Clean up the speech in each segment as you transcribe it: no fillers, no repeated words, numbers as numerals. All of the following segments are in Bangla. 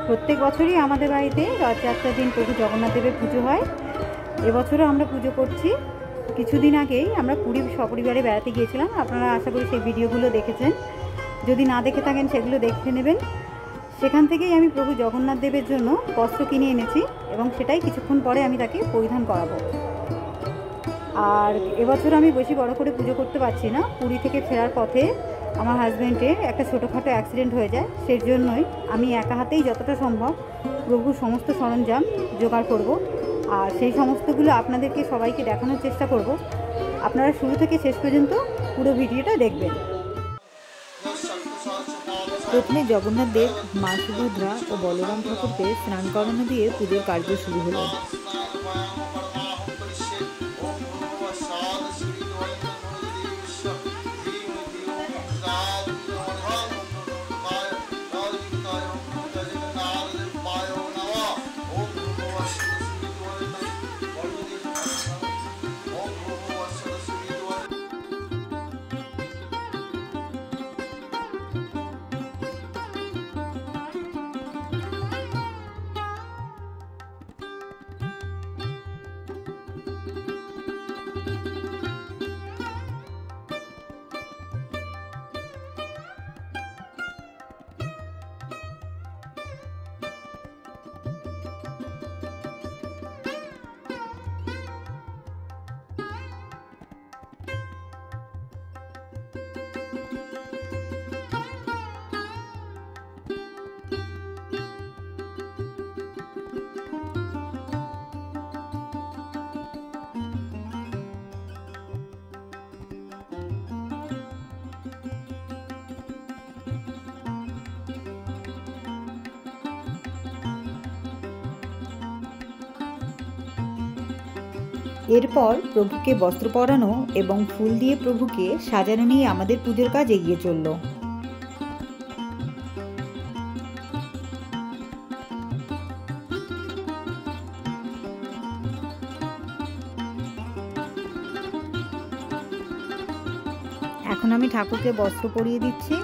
প্রত্যেক বছরই আমাদের বাড়িতে রথযাত্রার দিন প্রভু জগন্নাথ দেবের পুজো হয়। এবছরও আমরা পুজো করছি। কিছুদিন আগেই আমরা পুরী সপরিবারে বেড়াতে গিয়েছিলাম, আপনারা আশা করি সেই ভিডিওগুলো দেখেছেন। যদি না দেখে থাকেন সেগুলো দেখে নেবেন। সেখান থেকেই আমি প্রভু জগন্নাথ দেবের জন্য বস্ত্র কিনে এনেছি এবং সেটাই কিছুক্ষণ পরে আমি তাকে পরিধান করাবো। আর এবছর আমি বেশি বড় করে পুজো করতে পারছি না। পুরী থেকে ফেরার পথে আমার হাজব্যান্ডের একটা ছোটোখাটো অ্যাক্সিডেন্ট হয়ে যায়, সেই জন্যই আমি একা হাতেই যতটা সম্ভব প্রভুর সমস্ত সরঞ্জাম জোগাড় করব, আর সেই সমস্তগুলো আপনাদেরকে সবাইকে দেখানোর চেষ্টা করব। আপনারা শুরু থেকে শেষ পর্যন্ত পুরো ভিডিওটা দেখবেন। প্রথমে জগন্নাথ দেব, মা সুভদ্রা ও বলরাম ঠাকুরকে স্নান করানো দিয়ে পুজোর কার্য শুরু হলো। এরপর প্রভুকে বস্ত্র পরানো এবং ফুল দিয়ে প্রভুকে সাজানো নিয়ে আমাদের পুজোর কাজ এগিয়ে চলল। এখন আমি ঠাকুরকে বস্ত্র পরিয়ে দিচ্ছি।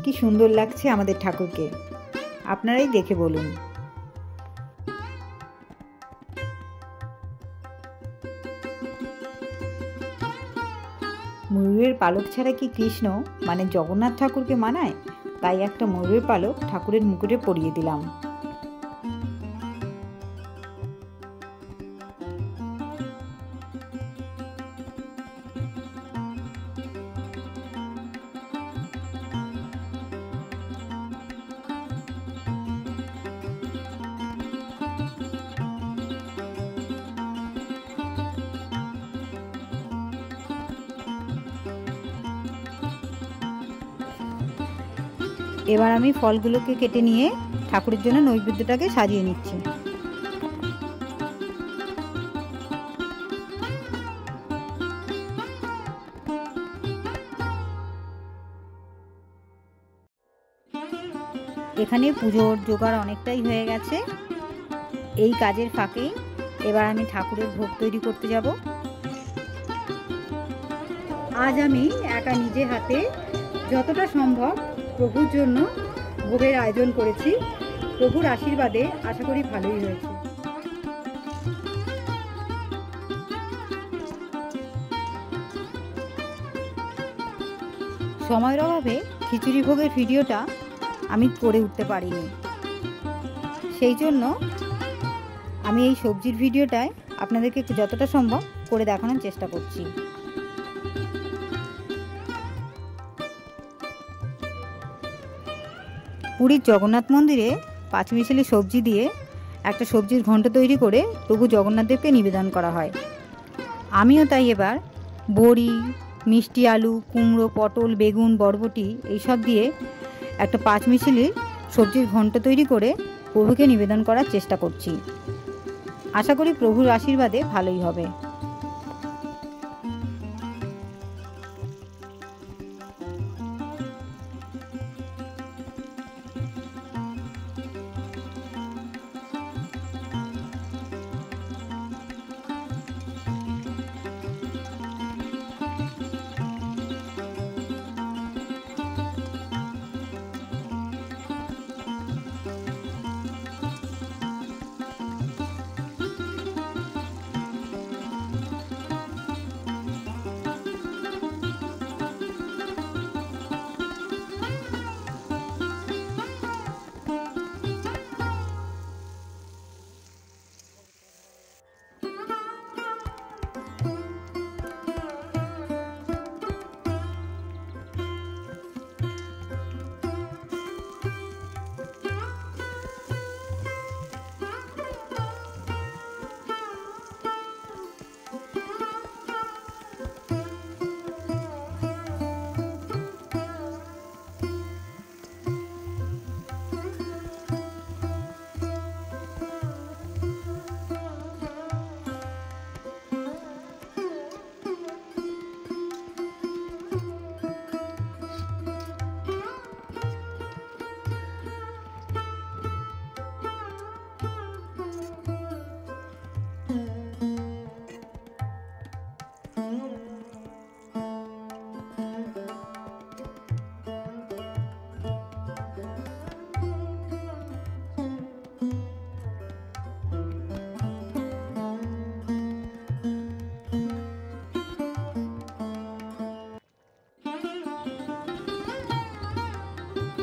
কি সুন্দর লাগছে আমাদের ঠাকুরকে, আপনারাই দেখে বলুন। ময়ূরের পালক ছাড়া কি কৃষ্ণ মানে জগন্নাথ ঠাকুরকে মানায়? তাই একটা ময়ূরের পালক ঠাকুরের মুকুটে পরিয়ে দিলাম। এবার আমি ফলগুলোকে কেটে নিয়ে ঠাকুরের জন্য নৈবেদ্যটাকে সাজিয়ে নিচ্ছি। এখানে পুজোর জোগাড় অনেকটাই হয়ে গেছে। এই কাজের ফাঁকেই এবার আমি ঠাকুরের ভোগ তৈরি করতে যাব। আজ আমি একা নিজে হাতে যতটা সম্ভব প্রভুর জন্য ভোগের আয়োজন করেছি। প্রভুর আশীর্বাদে আশা করি ভালোই হয়েছে। সময়ের অভাবে খিচুড়ি ভোগের ভিডিওটা আমি করে উঠতে পারিনি, সেই জন্য আমি এই সবজির ভিডিওটায় আপনাদেরকে যতটা সম্ভব করে দেখানোর চেষ্টা করছি। পুরীর জগন্নাথ মন্দিরে পাঁচমিশালি সবজি দিয়ে একটা সবজির ঘন্ট তৈরি করে প্রভু জগন্নাথদেবকে নিবেদন করা হয়। আমিও তাই এবার বড়ি, মিষ্টি আলু, কুমড়ো, পটল, বেগুন, বরবটি এইসব দিয়ে একটা পাঁচমিশালি সবজির ঘন্ট তৈরি করে প্রভুকে নিবেদন করার চেষ্টা করছি। আশা করি প্রভুর আশীর্বাদে ভালোই হবে।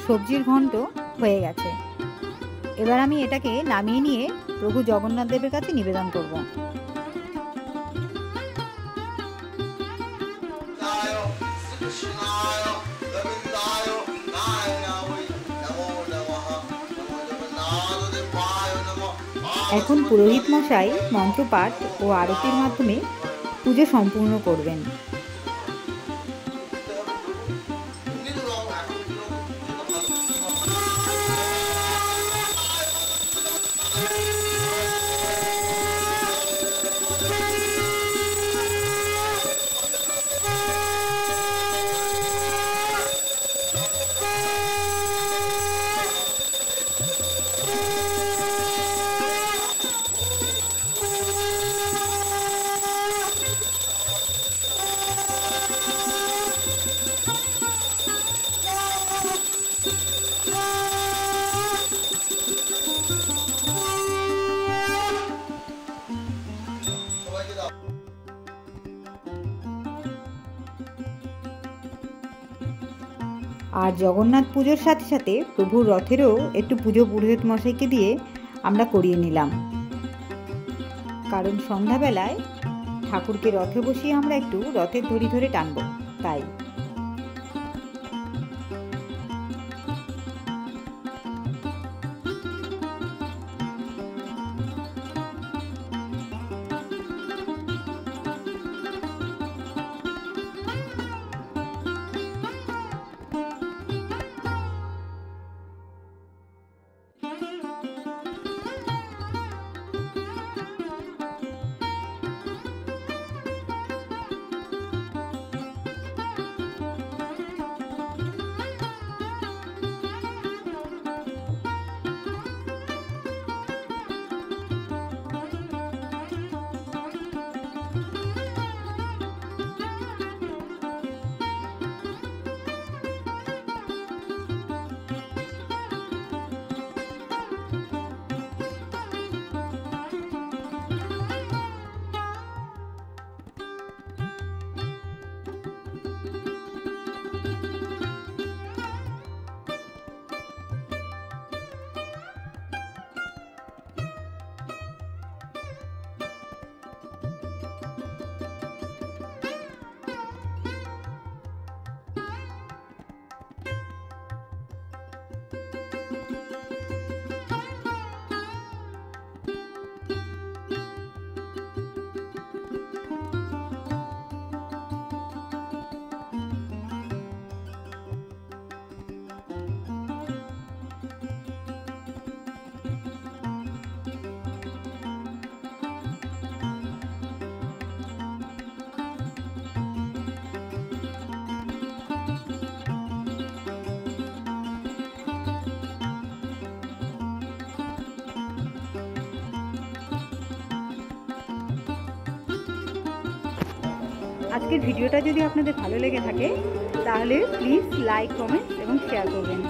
সবজির ঘন্ট হয়ে গেছে। এবার আমি এটাকে নামিয়ে নিয়ে প্রভু জগন্নাথ দেবের কাছে নিবেদন করব। এখন পুরোহিত মশাই মন্ত্রপাঠ ও আরতির মাধ্যমে পুজো সম্পূর্ণ করবেন। আর জগন্নাথ পুজোর সাথে সাথে প্রভুর রথেরও একটু পুজো পুরোহিত মশাইকে দিয়ে আমরা করিয়ে নিলাম, কারণ সন্ধ্যাবেলায় ঠাকুরকে রথে বসিয়ে আমরা একটু রথের দড়ি ধরে টানবো, তাই। আজকের ভিডিওটা যদি আপনাদের ভালো লেগে থাকে তাহলে প্লিজ লাইক, কমেন্ট এবং শেয়ার করবেন।